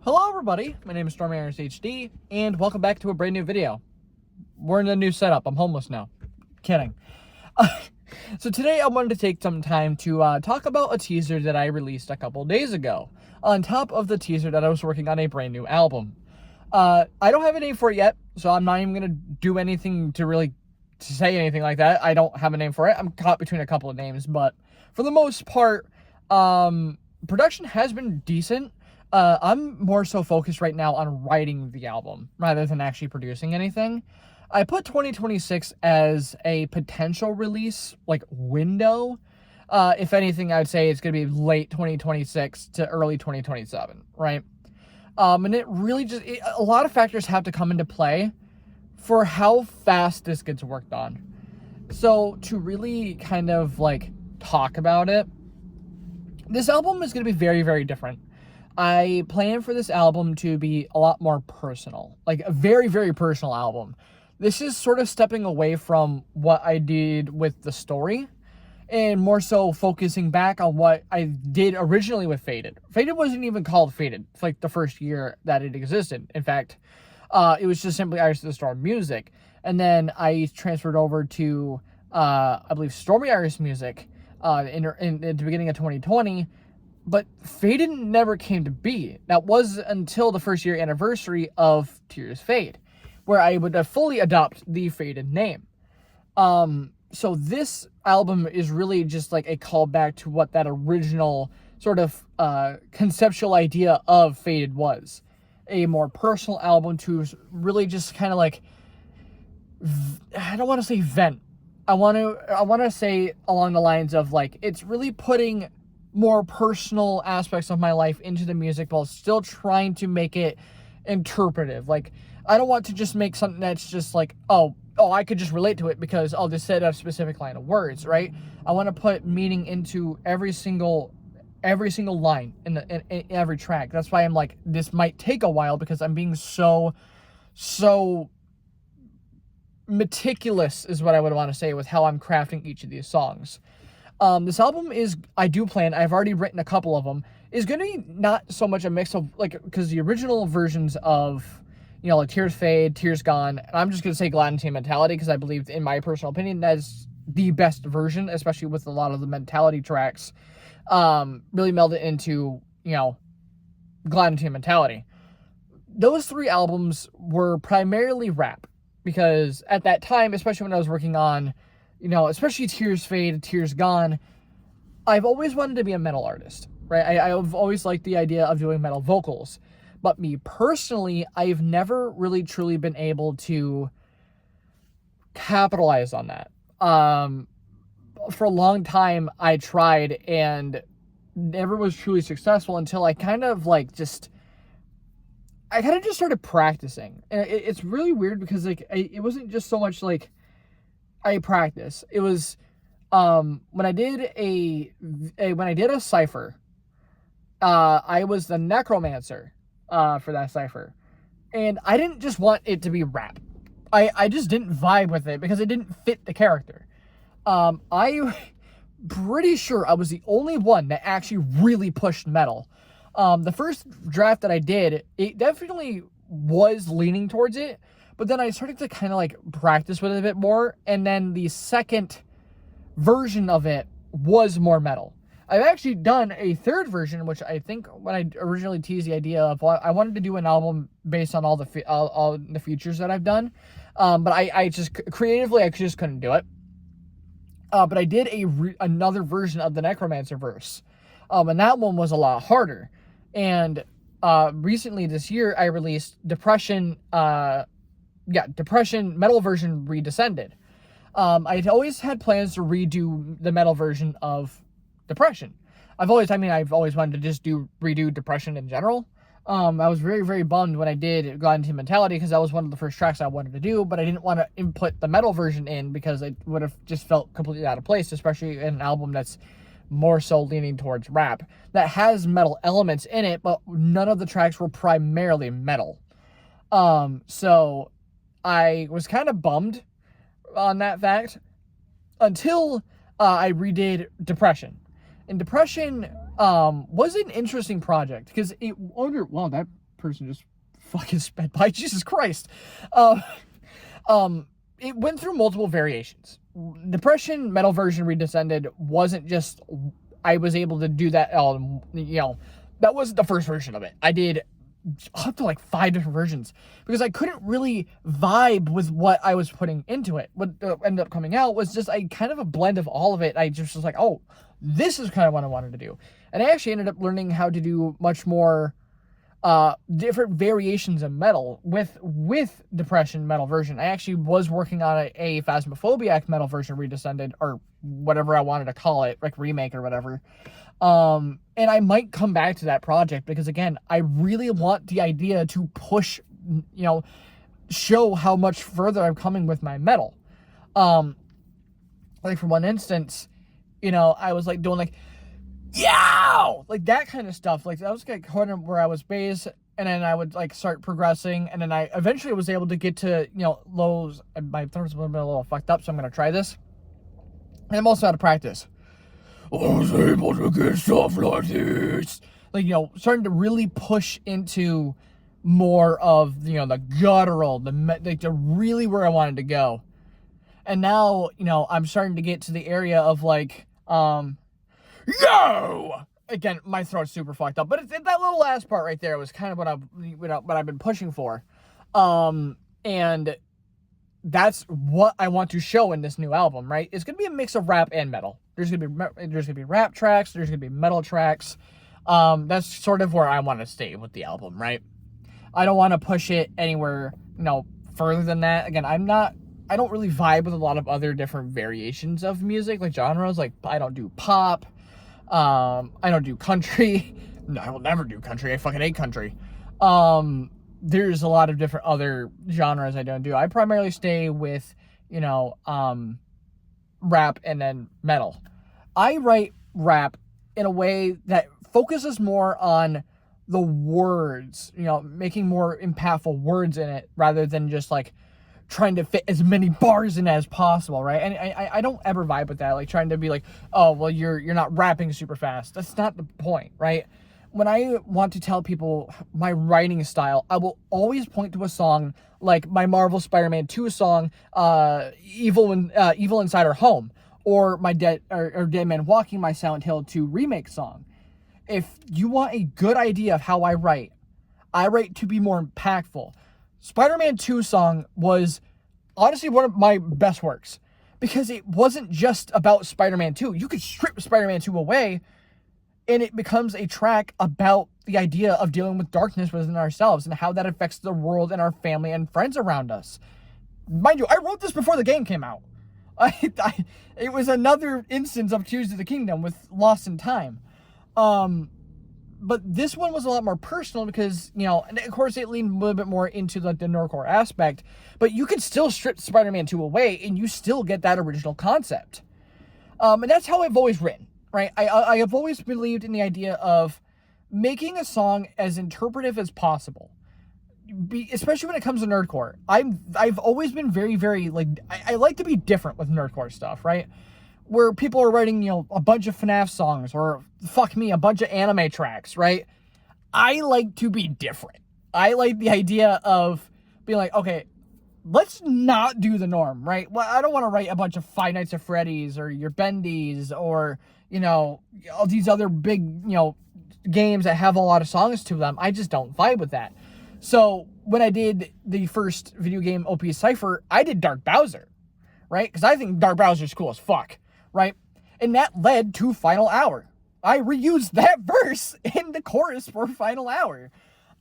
Hello everybody, my name is Stormy Irons HD, and welcome back to a brand new video. We're in a new setup. I'm homeless now. Kidding. So today I wanted to take some time to talk about a teaser that I released a couple days ago, on top of the teaser that I was working on a brand new album. I don't have a name for it yet, so I'm not even going to do anything to say anything like that. I don't have a name for it. I'm caught between a couple of names, but for the most part, production has been decent. I'm more so focused right now on writing the album rather than actually producing anything. I put 2026 as a potential release, window. If anything, I'd say it's going to be late 2026 to early 2027, right? And it really a lot of factors have to come into play for how fast this gets worked on. So to really kind of talk about it, this album is going to be very, very different. I plan for this album to be a lot more personal, like a very, very personal album. This is sort of stepping away from what I did with the story and more so focusing back on what I did originally with Faded. Faded wasn't even called Faded for the first year that it existed. In fact, it was just simply Iris the Storm Music. And then I transferred over to, I believe, Stormy Iris Music in the beginning of 2020. But Faded never came to be. That was until the first year anniversary of Tears Fade, where I would fully adopt the Faded name. So this album is really just like a callback to what that original sort of conceptual idea of Faded was. A more personal album to really just kind of I don't want to say vent. I want to say along the lines of it's really putting more personal aspects of my life into the music while still trying to make it interpretive. I don't want to just make something that's just I could just relate to it because I'll just say a specific line of words, right? I want to put meaning into every single line in every track. That's why I'm this might take a while because I'm being so meticulous is what I would want to say with how I'm crafting each of these songs. This album I've already written a couple of them, is going to be not so much a mix of, because the original versions of, Tears Fade, Tears Gone, and I'm just going to say Gladdentine Mentality, because I believe, in my personal opinion, that is the best version, especially with a lot of the Mentality tracks, really melded into, Gladdentine Mentality. Those three albums were primarily rap, because at that time, especially when I was working on especially Tears Fade, Tears Gone, I've always wanted to be a metal artist, right? I've always liked the idea of doing metal vocals. But me personally, I've never really truly been able to capitalize on that. For a long time, I tried and never was truly successful until I kind of just started practicing. And it's really weird because it wasn't just so much I practice. It was when I did a cipher. I was the necromancer for that cipher, and I didn't just want it to be rap. I just didn't vibe with it because it didn't fit the character. I'm pretty sure I was the only one that actually really pushed metal. The first draft that I did, it definitely was leaning towards it. But then I started to kind of practice with it a bit more. And then the second version of it was more metal. I've actually done a third version, which I think when I originally teased the idea of, I wanted to do an album based on all the features that I've done. But I just creatively, I just couldn't do it. But I did another version of the Necromancer verse. And that one was a lot harder. And recently this year, I released Depression metal version Redescended. I'd always had plans to redo the metal version of Depression. I've always wanted to just redo Depression in general. I was very, very bummed when I did Gladdentine Mentality because that was one of the first tracks I wanted to do, but I didn't want to input the metal version in because it would have just felt completely out of place, especially in an album that's more so leaning towards rap, that has metal elements in it, but none of the tracks were primarily metal. So I was kind of bummed on that fact until I redid Depression. And Depression was an interesting project because that person just fucking sped by. Jesus Christ. It went through multiple variations. Depression metal version Redescended wasn't just I was able to do that. That wasn't the first version of it. I did up to like 5 different versions because I couldn't really vibe with what I was putting into it. What ended up coming out was just a kind of a blend of all of it. I just was like, oh, this is kind of what I wanted to do. And I actually ended up learning how to do much more different variations of metal with Depression metal version. I actually was working on a Phasmophobiac metal version Redescended, or whatever I wanted to call it, like remake or whatever. And I might come back to that project because, again, I really want the idea to push, show how much further I'm coming with my metal. Like for one instance, I was like doing like, yow! Like that kind of stuff. Like that was like corner where I was bass, and then I would like start progressing, and then I eventually was able to get to, lows. My throat's been a little fucked up, so I'm going to try this. And I'm also out of practice. I was able to get stuff like this. Like, starting to really push into more of, the guttural, the really where I wanted to go. And now, I'm starting to get to the area of like, yo! Again, my throat's super fucked up, but that little last part right there was kind of what I've been pushing for. And that's what I want to show in this new album, right? It's going to be a mix of rap and metal. There's going to be rap tracks, there's going to be metal tracks. That's sort of where I want to stay with the album, right? I don't want to push it anywhere, further than that. Again, I don't really vibe with a lot of other different variations of music, like genres. Like, I don't do pop. I don't do country. No, I will never do country. I fucking hate country. There's a lot of different other genres I don't do. I primarily stay with, rap and then metal. I write rap in a way that focuses more on the words, making more impactful words in it rather than just like trying to fit as many bars in as possible, right? And I don't ever vibe with that, like trying to be like, oh, well, you're not rapping super fast. That's not the point, right? When I want to tell people my writing style, I will always point to a song like my Marvel Spider-Man 2 song, Evil Inside Our Home, or my Dead Man Walking, my Silent Hill 2 remake song. If you want a good idea of how I write to be more impactful. Spider-Man 2 song was honestly one of my best works because it wasn't just about Spider-Man 2. You could strip Spider-Man 2 away and it becomes a track about the idea of dealing with darkness within ourselves and how that affects the world and our family and friends around us. Mind you, I wrote this before the game came out. It was another instance of Tears of the Kingdom with Lost in Time. But this one was a lot more personal because, and of course it leaned a little bit more into the nerdcore aspect, but you could still strip Spider-Man 2 away and you still get that original concept. And that's how I've always written, right? I have always believed in the idea of making a song as interpretive as possible, especially when it comes to nerdcore. I've always been very, very, I like to be different with nerdcore stuff, right? Where people are writing, a bunch of FNAF songs or, fuck me, a bunch of anime tracks, right? I like to be different. I like the idea of being like, okay, let's not do the norm, right? Well, I don't want to write a bunch of Five Nights at Freddy's or your Bendies or, all these other big, games that have a lot of songs to them. I just don't vibe with that. So when I did the first video game OP Cypher, I did Dark Bowser, right? Because I think Dark Bowser's cool as fuck. Right? And that led to Final Hour. I reused that verse in the chorus for Final Hour.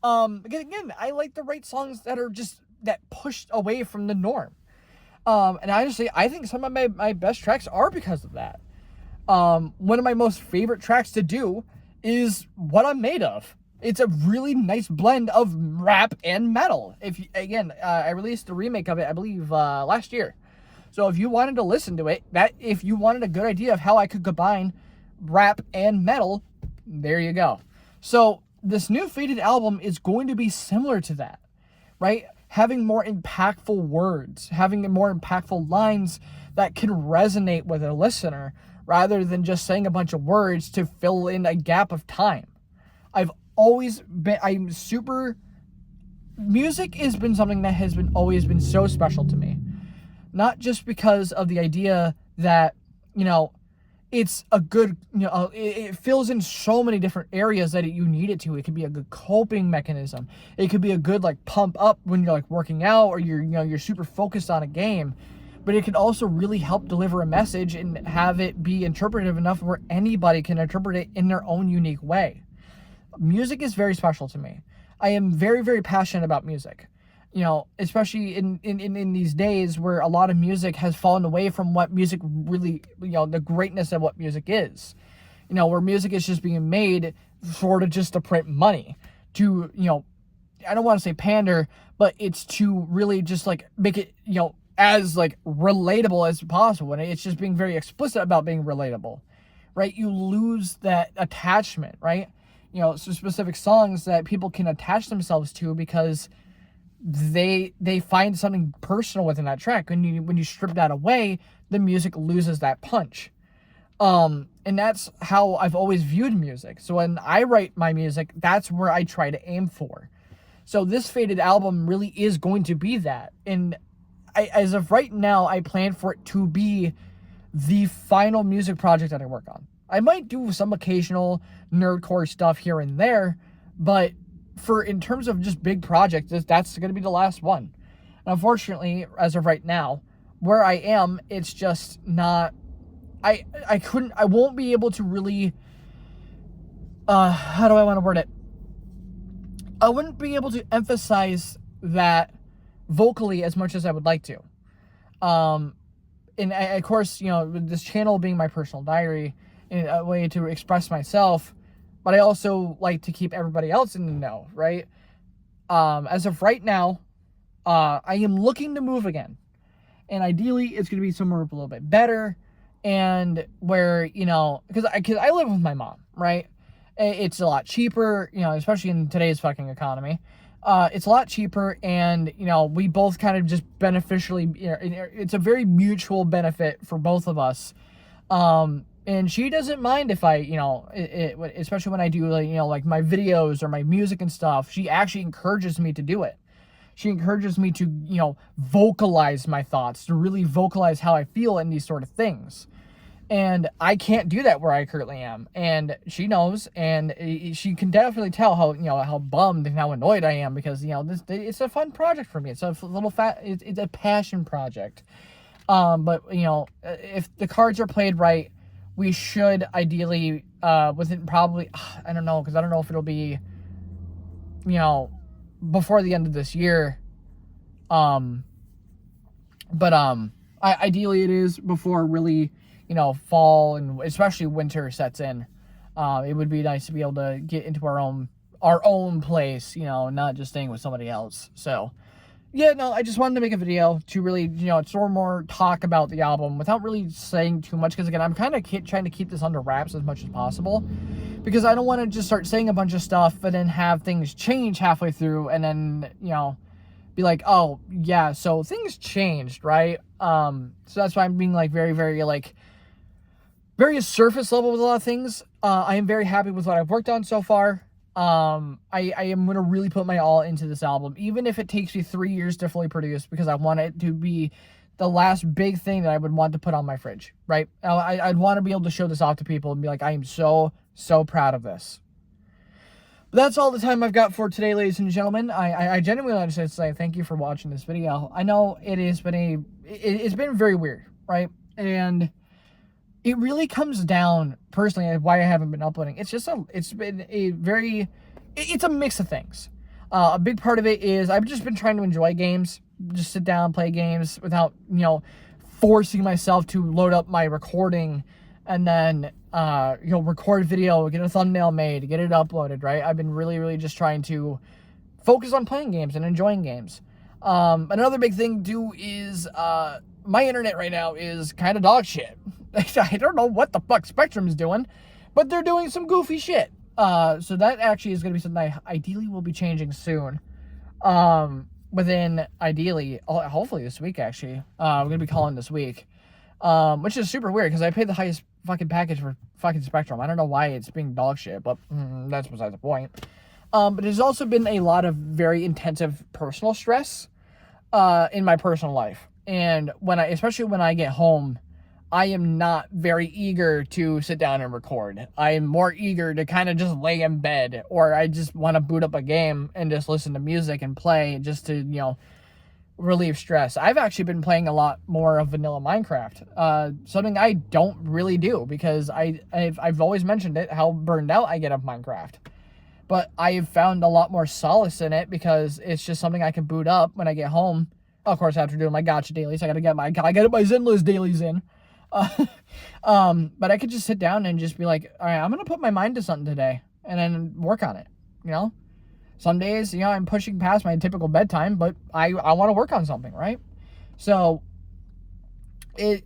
Because again, I like to write songs that are just, that pushed away from the norm. And honestly, I think some of my best tracks are because of that. One of my most favorite tracks to do is What I'm Made Of. It's a really nice blend of rap and metal. I released a remake of it, I believe, last year. So if you wanted to listen to it, if you wanted a good idea of how I could combine rap and metal, there you go. So this new Faded album is going to be similar to that, right? Having more impactful words, having more impactful lines that can resonate with a listener rather than just saying a bunch of words to fill in a gap of time. I'm super music has been something that has always been so special to me. Not just because of the idea that, it's a good, it fills in so many different areas that you need it to. It could be a good coping mechanism. It could be a good, pump up when you're, working out, or you're super focused on a game. But it could also really help deliver a message and have it be interpretive enough where anybody can interpret it in their own unique way. Music is very special to me. I am very, very passionate about music. Especially in these days where a lot of music has fallen away from what music really, the greatness of what music is. Where music is just being made sort of just to print money, to, I don't want to say pander, but it's to really just make it, as relatable as possible. And it's just being very explicit about being relatable, right? You lose that attachment, right? So specific songs that people can attach themselves to because they find something personal within that track. When you strip that away, the music loses that punch. And that's how I've always viewed music. So when I write my music, that's where I try to aim for. So this Faded album really is going to be that. And as of right now, I plan for it to be the final music project that I work on. I might do some occasional nerdcore stuff here and there, but in terms of just big projects, that's going to be the last one. And unfortunately, as of right now, where I am, it's just not, I won't be able to really, how do I want to word it? I wouldn't be able to emphasize that vocally as much as I would like to. And of course, with this channel being my personal diary, in a way to express myself, but I also like to keep everybody else in the know, right? As of right now, I am looking to move again. And ideally, it's going to be somewhere a little bit better. And where, because I live with my mom, right? It's a lot cheaper, especially in today's fucking economy. It's a lot cheaper, and, we both kind of just beneficially, it's a very mutual benefit for both of us. And she doesn't mind if I, especially when I do, my videos or my music and stuff, she actually encourages me to do it. She encourages me to, vocalize my thoughts, to really vocalize how I feel in these sort of things. And I can't do that where I currently am. And she knows, and she can definitely tell how bummed and how annoyed I am, because, it's a fun project for me. It's a it's a passion project. But, if the cards are played right, we should ideally, within probably, I don't know, because I don't know if it'll be, before the end of this year. Ideally it is before really, fall and especially winter sets in. It would be nice to be able to get into our own place, not just staying with somebody else. So, yeah, no, I just wanted to make a video to really, sort of more talk about the album without really saying too much. Because, again, I'm kind of trying to keep this under wraps as much as possible. Because I don't want to just start saying a bunch of stuff and then have things change halfway through and then, be like, oh, yeah, so things changed, right? So that's why I'm being, very, very, very surface level with a lot of things. I am very happy with what I've worked on so far. I am going to really put my all into this album, even if it takes me 3 years to fully produce, because I want it to be the last big thing that I would want to put on my fridge, right? I'd want to be able to show this off to people and be like, I am so, so proud of this. But that's all the time I've got for today, ladies and gentlemen. I genuinely want to say thank you for watching this video. I know it's been very weird, right? And it really comes down, personally, why I haven't been uploading. It's a mix of things. A big part of it is I've just been trying to enjoy games, just sit down, play games without, forcing myself to load up my recording and then, record video, get a thumbnail made, get it uploaded, right? I've been really, really just trying to focus on playing games and enjoying games. Another big thing, too, is my internet right now is kind of dog shit. I don't know what the fuck Spectrum's doing, but they're doing some goofy shit. So that actually is going to be something I ideally will be changing soon. Within, ideally, hopefully this week, actually. I'm going to be calling this week. Which is super weird, because I paid the highest fucking package for fucking Spectrum. I don't know why it's being dog shit, but that's beside the point. But there's also been a lot of very intensive personal stress in my personal life. And especially when I get home, I am not very eager to sit down and record. I am more eager to kind of just lay in bed, or I just want to boot up a game and just listen to music and play just to, relieve stress. I've actually been playing a lot more of vanilla Minecraft, something I don't really do because I've always mentioned it, how burned out I get of Minecraft. But I've found a lot more solace in it because it's just something I can boot up when I get home. Of course, after doing my gacha dailies, I gotta get my Zenless dailies in. But I could just sit down and just be like, all right, I'm gonna put my mind to something today and then work on it. Some days, I'm pushing past my typical bedtime, but I want to work on something, right? So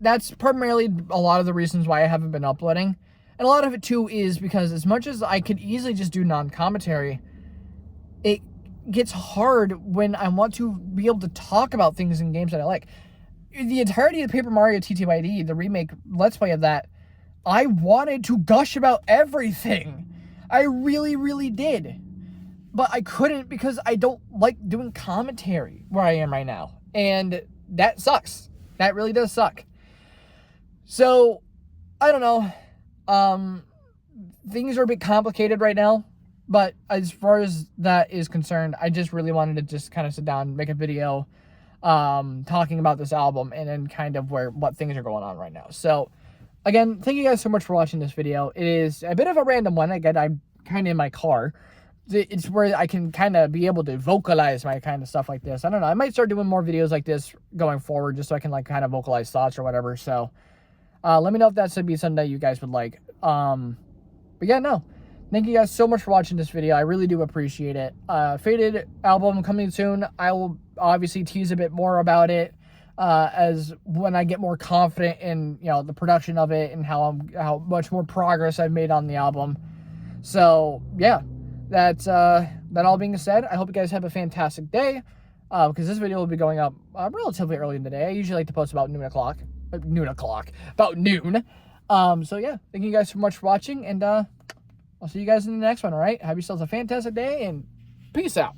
that's primarily a lot of the reasons why I haven't been uploading. And a lot of it too is because as much as I could easily just do non-commentary, it gets hard when I want to be able to talk about things in games that I like. The entirety of Paper Mario TTYD, the remake Let's Play of that, I wanted to gush about everything. I really, really did. But I couldn't because I don't like doing commentary where I am right now. And that sucks. That really does suck. So, I don't know. Things are a bit complicated right now. But as far as that is concerned, I just really wanted to just kind of sit down and make a video talking about this album and then kind of what things are going on right now. So, again, thank you guys so much for watching this video. It is a bit of a random one. Again, I'm kind of in my car. It's where I can kind of be able to vocalize my kind of stuff like this. I don't know. I might start doing more videos like this going forward just so I can kind of vocalize thoughts or whatever. So, let me know if that's going to be something that you guys would like. But yeah, no. Thank you guys so much for watching this video. I really do appreciate it. Faded album coming soon. I will obviously tease a bit more about it as when I get more confident in the production of it and how much more progress I've made on the album. So yeah, that all being said, I hope you guys have a fantastic day. Because this video will be going up relatively early in the day. I usually like to post about about noon. So yeah, thank you guys so much for watching, and I'll see you guys in the next one, all right? Have yourselves a fantastic day, and peace out.